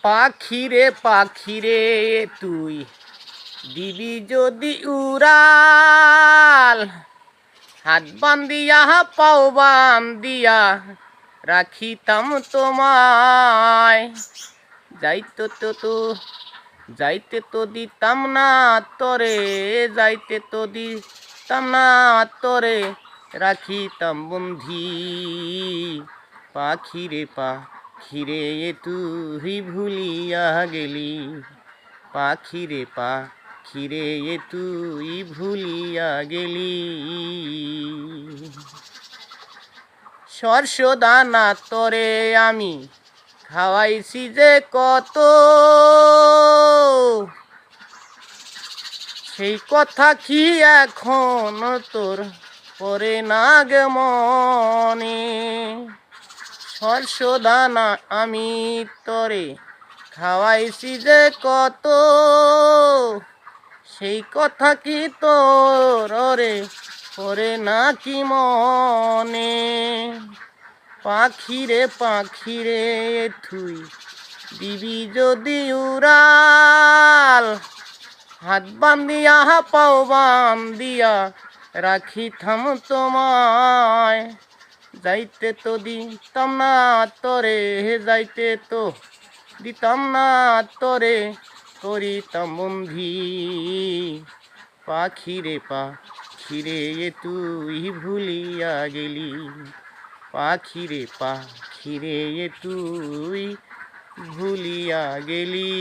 পাখিরে তুই দিবি যদি উড়াল, হাত বান্ধিয়া পাও বান্ধিয়া রাখিতাম তোমায়। যাইতে তো দিতাম না তরে, যাইতে তো দিতাম না তরে, রাখিতাম বন্ধি। পাখিরে তুই ভুলিয়া গেলি, পাখিরে তুই ভুলিয়া গেলি। শস্য দানা তরে আমি খাওয়াইছি যে কত, সেই কথা কি এখন তোর পরে না গে মনে। শস্য দানা আমি তরে খাওয়াইছি যে কত, সেই কথা কি তোর রে পরে না কি মনে। পাখিরে তুই দিবি যদি উড়াল, হাত বান্ধিয়া পাও বান্ধিয়া রাখিতাম তোমায়। যাইতে তো দিতাম না তরে, যাইতে তো দিতাম না তরে, করিতাম বন্ধি। পাখিরে তুই ভুলিয়া গেলি, পাখিরে তুই ভুলিয়া গেলি।